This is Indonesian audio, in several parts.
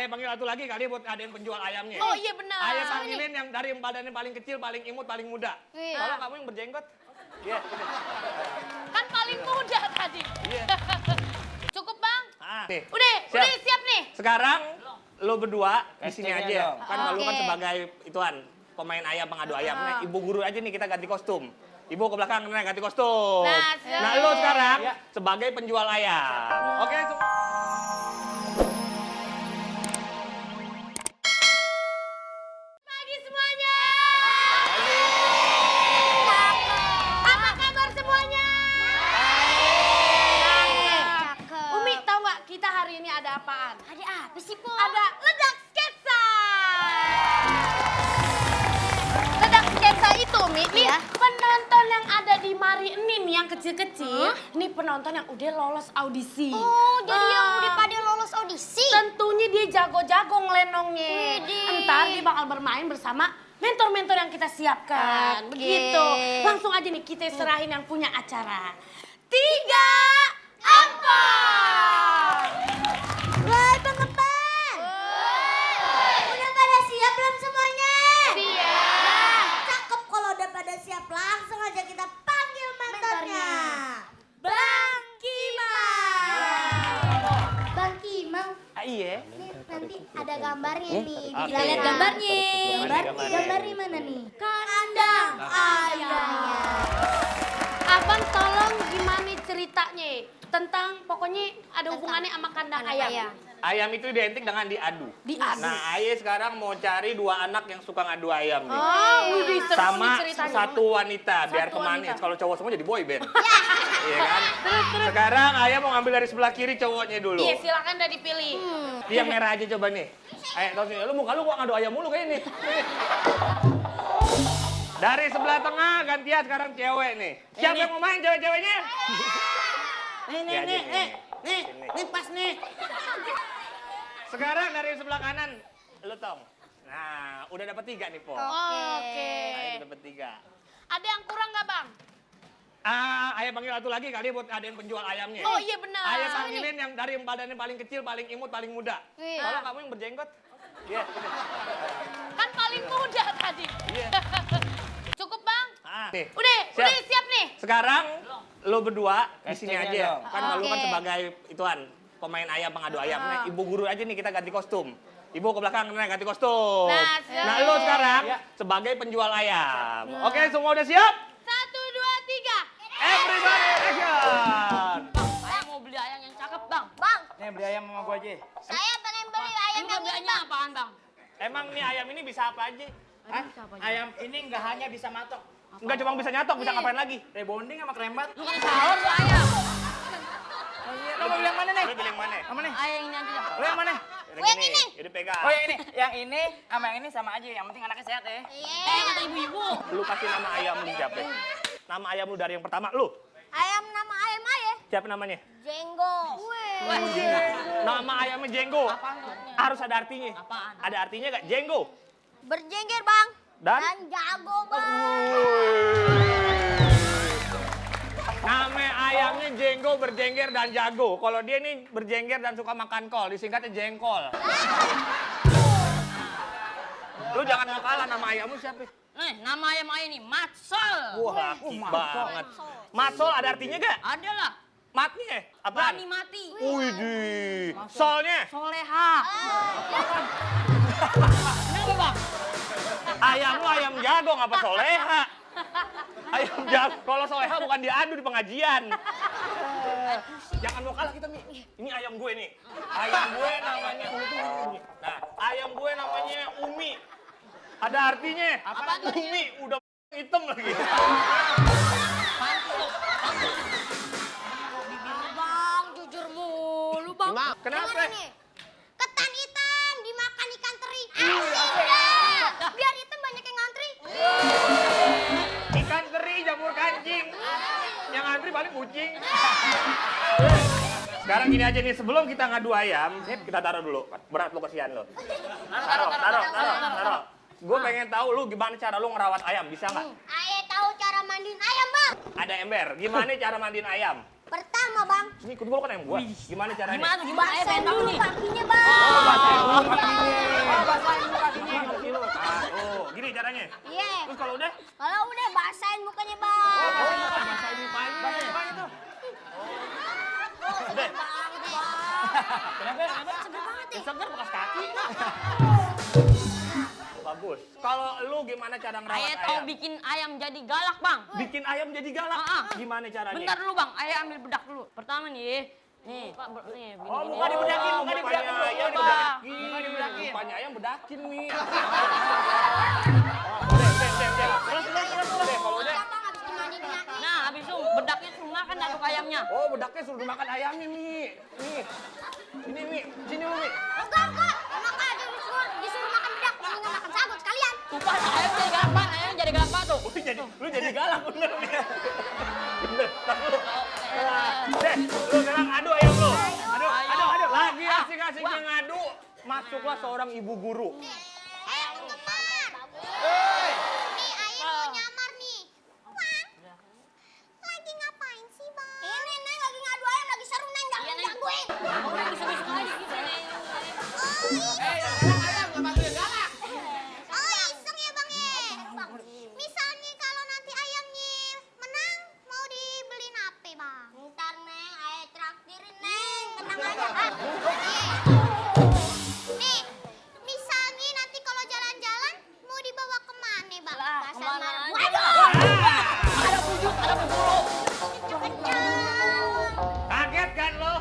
Ayah panggil satu lagi kali buat ngadain penjual ayamnya. Oh iya benar. Ayah panggilin yang dari yang badannya paling kecil, paling imut, paling muda. Iya. Kalau kamu yang berjenggot. Iya. Kan paling muda tadi. Iya. Cukup bang? Nih. Udah siap nih. Sekarang lo berdua di sini Castingnya aja. dong. Kan lu kan sebagai ituan pemain ayam, pengadu ayam. Nah, ibu guru aja nih kita ganti kostum. Ibu ke belakang ganti kostum. Nah, lo sekarang sebagai penjual ayam. Oke, Pagi semuanya. Apa kabar semuanya? Umi tahu nggak kita hari ini ada apaan? Ada apa sih, Po? Ada ledak sketsa. Ledak sketsa itu, Mi, nih penonton yang ada di mari ini nih yang kecil-kecil, nih penonton yang udah lolos audisi. Oh, jadi yang udah pada lolos audisi? Tentunya dia jago-jago ngelenongnya. Widih. Entar dia bakal bermain bersama mentor-mentor yang kita siapkan. Oke. Begitu. Langsung aja nih kita serahin yang punya acara. 3, 4. Wah, Bang. Udah pada siap belum semuanya? Siap. Cakep kalau udah pada siap. Langsung aja kita panggil mentornya. Bang Kimang. Bang Kimang. iya. Nih, nanti ada gambarnya nih. Oke. Kita lihat gambarnya. Gambarnya mana nih? Kandang ayamnya. Abang tolong gimana ceritanya tentang pokoknya ada hubungannya sama kandang ayam. Ayam itu identik dengan diadu. Diadu. Nah, Ayah sekarang mau cari 2 anak yang suka ngadu ayam nih. Oh, wih, seru nih Sama ceritanya. satu wanita, biar Satu pemanis. wanita. Kalau cowok semua jadi boy band. Iya kan? Sekarang Ayah mau ngambil dari sebelah kiri cowoknya dulu. Iya, silakan udah dipilih. Yang merah aja coba nih. Ayo, tau sini. Lu muka lu kok ngadu ayam mulu kayak ini. Dari sebelah tengah gantian sekarang cewek nih. Siapa yang mau main cewek-ceweknya? Nih pas nih. Sekarang dari sebelah kanan, lu Tong. Nah, udah dapat 3 nih, Po. Oke. Ayah dapat 3. Ada yang kurang nggak bang? Ayah panggil satu lagi kali buat ngadain penjual ayamnya. Oh iya benar. Ayah panggilin yang dari yang badannya paling kecil, paling imut, paling muda. Kalau kamu yang berjenggot. Iya. Kan paling muda tadi. Iya. Cukup bang? Nih. Udah siap nih. Sekarang lo berdua di sini Castingnya aja. dong. Kan lu kan sebagai ituan pemain ayam, pengadu ayam. Nah, ibu guru aja nih kita ganti kostum. Ibu ke belakang ganti kostum. Nah, Lo sekarang sebagai penjual ayam. Oke, semua udah siap? 1, 2, 3. Everybody action! Saya mau beli ayam yang cakep bang. Bang, Nih beli ayam sama gua aja. saya pengen beli ayam yang ini, Bang. apaan bang? Emang nih ayam ini bisa apa aja? Hah? Ayam ini nggak hanya bisa matok. Enggak cuma bisa nyatok, bisa ngapain lagi? Rebonding sama krembat. Lu kan sahur tuh ayam. Lo mau bilang mana nih? Lo pilih yang mana? Yang mana? Ayam ini aja. Lo yang mana? yang ini. Udah pegang. Oh yang ini. Yang ini sama yang ini sama aja. Yang penting anaknya sehat ya. Kata ibu-ibu. Lu kasih nama ayam lu siapa? Nama ayam lu dari yang pertama, lu. Nama ayam ayah. Siapa namanya? Jenggo. Nama ayamnya Jenggo. Apaan tuh? Harus ada artinya. Apaan? Ada artinya gak? Jenggo. Berjengger, Bang. Dan? jago, Bang. Nama ayamnya Jenggo, berjengger dan jago. Kalau dia nih berjengger dan suka makan kol, disingkatnya jengkol. Lu jangan mau kalah, nama ayammu siapa? Nama ayam ini Matsol. Wah, laki banget. Matsol ada artinya gak? Ada lah. Matnya apaan? Berani mati. Widih. Solnya? Soleha. Kenapa bang? Ayam lu ayam jago, ngapa soleha? Ayam jago. Kalau soleha bukan diadu di pengajian. Jangan mau kalah kita, Mi. Ini ayam gue nih. Ayam gue namanya Umi. Nah, ayam gue namanya Umi. Ada artinya. Apaan tuh? Umi udah hitam lagi. Bang, jujur mulu bang. Kenapa? Gimana nih? Ketan hitam dimakan ikan teri. Asik dah. Biar hitam banyak yang ngantri. Ikan teri, jamur kancing. Yang antri paling kucing. Sekarang gini aja nih, sebelum kita ngadu ayam, kita taruh dulu. Berat lu, kesian lu. Taruh. Gue pengen tahu lu gimana cara lu ngerawat ayam, bisa nggak? Ayah tahu cara mandiin ayam, Bang. Ada ember, gimana cara mandiin ayam? Pertama, Bang. Ini ikut gua kan ayam gua. Gimana caranya? Gimana tuh? Gimana? Ayo pengen tahu nih. Kakinya, Bang. Oh, basahin dulu kakinya. Oh, basahin dulu kakinya. Kaki lu. Ah, tuh, gini caranya. Iya. Terus kalau udah? Kalau udah basahin mukanya, Bang. Basahin mukanya. Basahin mukanya tuh. Udah. Banget, Bang. Kenapa? Seger banget ya. Seger bekas kaki. Bagus. Kalau lu gimana cara ngerawat Ayah ayam? tahu bikin ayam jadi galak, Bang. Bikin ayam jadi galak? Ah, ah. Gimana caranya? Bentar dulu, Bang. Ayah ambil bedak dulu. Pertama nih. Nih, Pak, nih. Oh, muka dibedakin, muka dibedakin. Iya, Ayam Bang. dibedakin. Muka dibedakin. Mukanya ayam bedakin nih. Udah. Terus. Udah, kalau udah. Bang habis dimandiin. Nah, habis itu bedaknya suruh makan dah tuh ayamnya. Oh, bedaknya suruh dimakan ayamnya, Mi. Nih. Ini, Mi. Sini lu, Mi. Enggak. Enak aja disuruh makan bedak, mendingan makan sabut sekalian. Tuh, ayam jadi galak banget. Ayam jadi galak banget tuh. Lu jadi galak bener, Mi. Bener. Deh, lu sekarang adu ayam lu. Adu. Lagi asik-asiknya ngadu. Masuklah seorang ibu guru. Ayam penggemar. Nih, ayam mau nyamar nih. Bang. Lagi ngapain sih, Bang? Ini, Neng, lagi ngadu ayam, lagi seru, Neng. Jangan gangguin. Udah bisa-bisa aja gitu, Nek. Oh, iseng ya, Bang, ya? Misalnya kalau nanti ayamnya menang, mau dibeliin apa, Bang? Ntar, Neng, ayah traktirin, Neng. Tenang aja, kan? Nih, misalnya nanti kalau jalan-jalan, mau dibawa kemana, Bang? Lah, Pasar kemana Margo. aja. Waduh! Ada bujuk, ada buburu. Kencang. Kaget kan lo?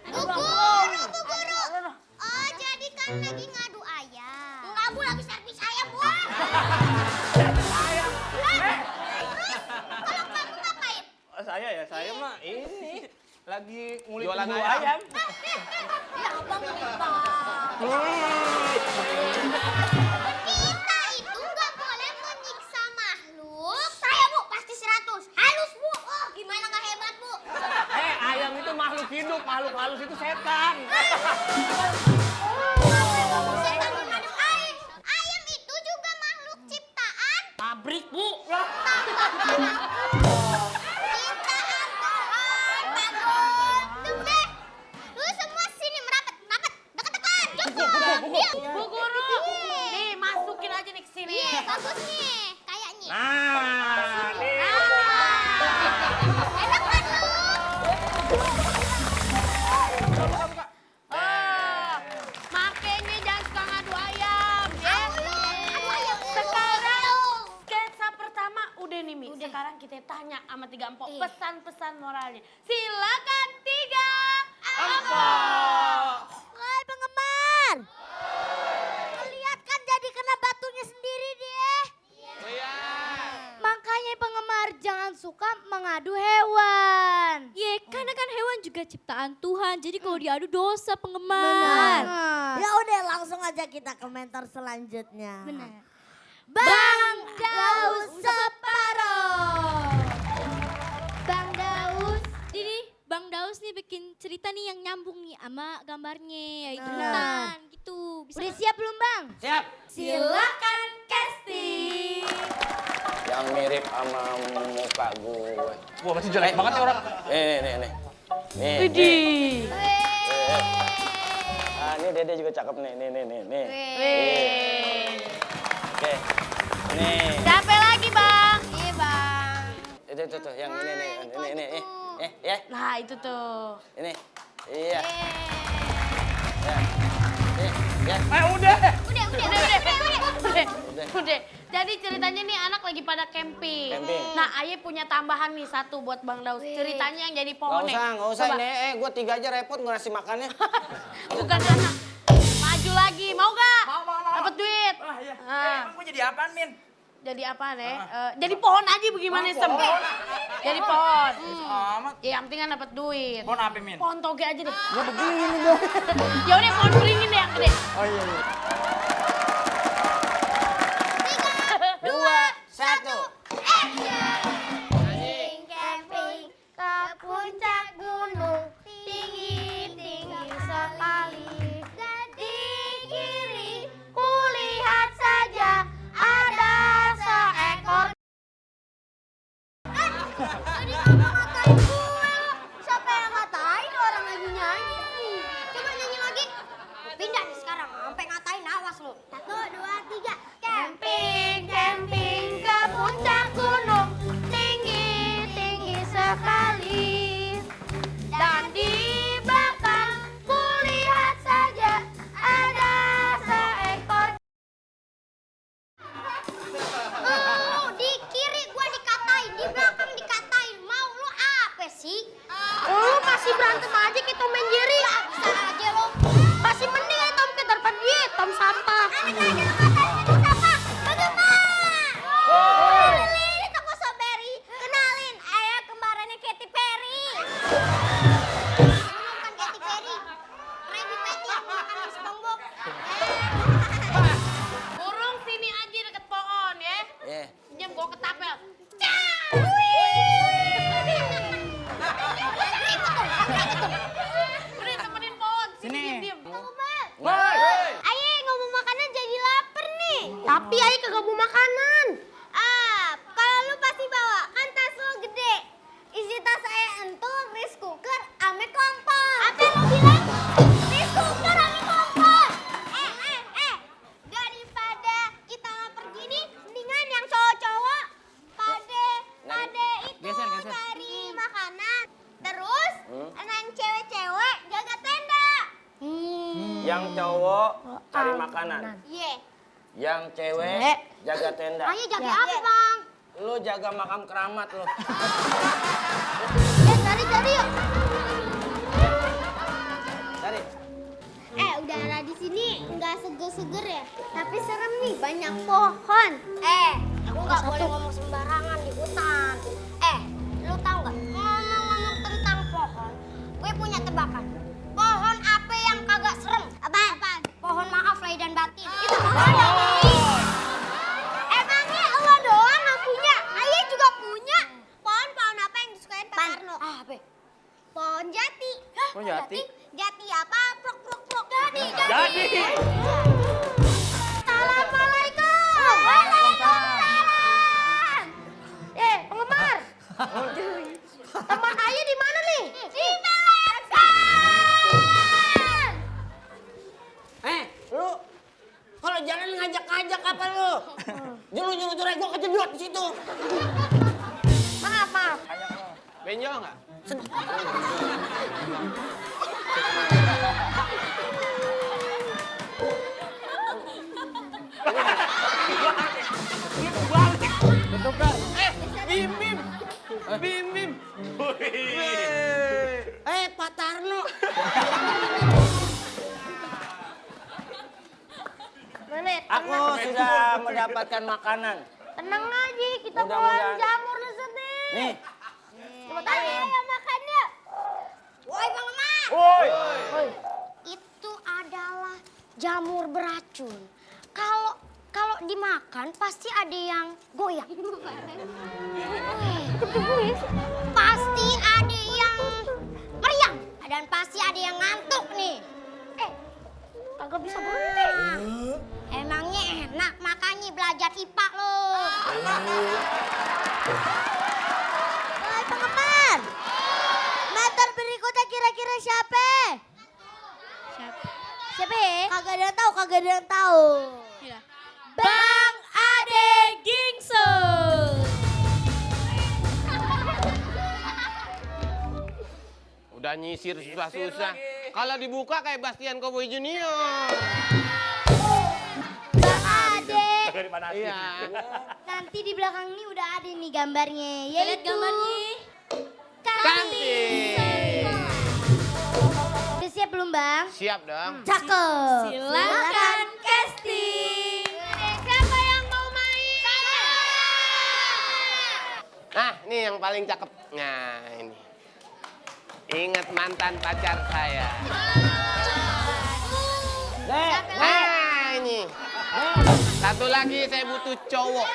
Aduh, waduh. Bu guru. Oh, jadi kan lagi ngadu ayam. Enggak, Bu, lagi servis ayam, Bu. Terus, kalau kamu ngapain? Saya mah ini lagi ngulik Jualan bumbu ayam. ayam. Ya, Bang, Bang. Kita itu nggak boleh menyiksa makhluk. Saya, Bu, pasti 100. Halus, Bu. Oh, gimana nggak hebat, Bu? Ayam itu makhluk hidup, makhluk halus itu setan. Setan mengadu ayam. Ayam itu juga makhluk ciptaan. Pabrik, Bu. Ciptaan Tuhan, bagus. Tuh deh. Lu semua sini merapat. Dekat-dekat. Dekat. Bu guru, nih masukin aja nih ke sini. Iya, bagus nih. Kayaknya. Nah, nih. Enak kan lu? Makanya jangan suka ngadu ayam, ya. Aduh, ayam. Sekarang sketsa pertama udah nih, Mi. Sekarang kita tanya sama Tiga Empok Iya. pesan-pesan moralnya. Silakan Tiga Woi, penggemar. Lihat kan jadi kena batunya sendiri dia. Makanya penggemar jangan suka mengadu hewan. Ya, karena kan hewan juga ciptaan Tuhan. Jadi kalau diadu dosa penggemar. Ya udah langsung aja kita komentar selanjutnya. Benar. Bang Daus separoh. Bang Daus. Jadi Bang Daus nih bikin cerita nih yang nyambung nih sama gambarnya. Yaitu Nah. hutan gitu. Bisa Udah siap belum, Bang? Siap. Silakan casting. Yang mirip sama muka gue. Wah, masih jelek banget ya orang. Nih. Widih. Ah, ini Dede juga cakep nih. Nih. Oke. Nih. Capek lagi, Bang. Iya, Bang. Itu tuh yang ini nih. Ini. Ya. Nah, itu tuh. Ini. Iya. Ya. Ya. Udah. Udah. Jadi ceritanya nih anak lagi pada camping. Camping. Nah, Ayah punya tambahan nih satu buat Bang Daus. Ceritanya yang jadi pohon Nggak usah ini. Gue 3 aja repot gue ngasih makannya. Bukan anak. Maju lagi, mau gak? Mau. Dapat duit. Ah, iya. Ah. Emang gue jadi apaan, Min? Jadi apaan ya? Jadi pohon aja bagaimana, Sem? Jadi pohon. Amat. Ya, yang penting kan dapat duit. Pohon apa, Min? Pohon toge aja deh. Ya begini dong. Ya udah pohon beringin deh yang gede. Oh iya. 2, 1. Camping ke puncak gunung tinggi sekali. Di kiri kulihat saja ada seekor Tadi ngata-ngatain gue lo. Siapa yang ngatain? Orang lagi nyanyi sih. Coba nyanyi lagi. Pindah nih sekarang. Sampai ngatain awas lo. 1, 2, 3. Camping, camping ke puncak gunung. Tinggi, tinggi sekali. Dan di belakang kulihat saja ada seekor. Di kiri gua dikatain, di belakang dikatain. Mau lu apa sih? Lu masih berantem aja kayak Tom and Jerry. Ya, bisa aja lo. Masih mending aja Tom Peter Pan dia, Tom sampah. Anak aja lu ngatain Tom sampah. Bagaimana? Ini toko Strawberry. Kenalin, ayah kembarannya Katy Perry. Bukan Katy Perry. Randy Patty yang makan di SpongeBob. Burung sini aja deket pohon ya. Eh, Diam gua ketapel. Beri temenin pohon. Sini diam. Ayo ngomong makanan jadi lapar nih. Tapi Ayo kagak mau makanan. Kalau lu pasti bawa kan tas lu gede. Isi tas saya entuh rice cooker ame kompor. Apa yang lu bilang? Rice cooker ame kompor. Daripada kita lapar gini, mendingan yang cowok-cowok pade itu Geser. cari makanan. Terus yang cewek-cewek jaga tenda. yang cowok cari makanan, Iya. yang cewek jaga tenda. Ayo jaga apa, Bang? Lu jaga makam keramat lu. Cari yuk. Cari. Udara di sini nggak seger-seger ya, tapi serem nih, banyak pohon. Aku nggak boleh ngomong sembarangan di hutan. Lu tahu nggak? Ngomong-ngomong tentang pohon, gue punya tebakan. Pohon apa yang kagak serem? Apaan? Pohon maaf lahir dan batin. Itu pohon dong. Emangnya lo doang yang punya? Ayah juga punya. Pohon apa yang disukain Pak Karno? Apa? Pohon jati. Pohon jati? Jati apa? Prok. Jadi. Assalamualaikum. Waalaikumsalam. Penggemar. Teman Ayah di mana nih? Di belakang. Lu kalau jalan ngajak-ngajak apa lu? Nyuruh cerai gua kejedot di situ. Maaf. Benjol enggak? Bim. Pak Tarno. Aku sudah mendapatkan makanan. Tenang aja, kita bawa Mudah-mudahan. jamur lezat nih. Nih. Ayo makan yuk. Woi, Bang Emak. Woi. Itu adalah jamur beracun. Kalau dimakan pasti ada yang goyang. Pasti ada yang meriang dan pasti ada yang ngantuk nih. Kagak bisa berhenti. Emangnya enak makanya belajar IPA lo. Hai penggemar. Meter berikutnya kira-kira siapa? Siapa? Kagak ada yang tahu. Bang Ade Gingso. Udah nyisir susah-susah. Kalau dibuka kayak Bastian Cowboy Junior. Bang Ade. Kagak dipanasin. Iya. Nanti di belakang ini udah ada nih gambarnya. Lihat gambarnya. Cantik. Udah siap belum, Bang? Siap dong. Cakep. Silakan casting. Siapa yang mau main? Nah, ini yang paling cakep. Nah, ini. Ingat mantan pacar saya. Nah, ini. Satu lagi saya butuh cowok.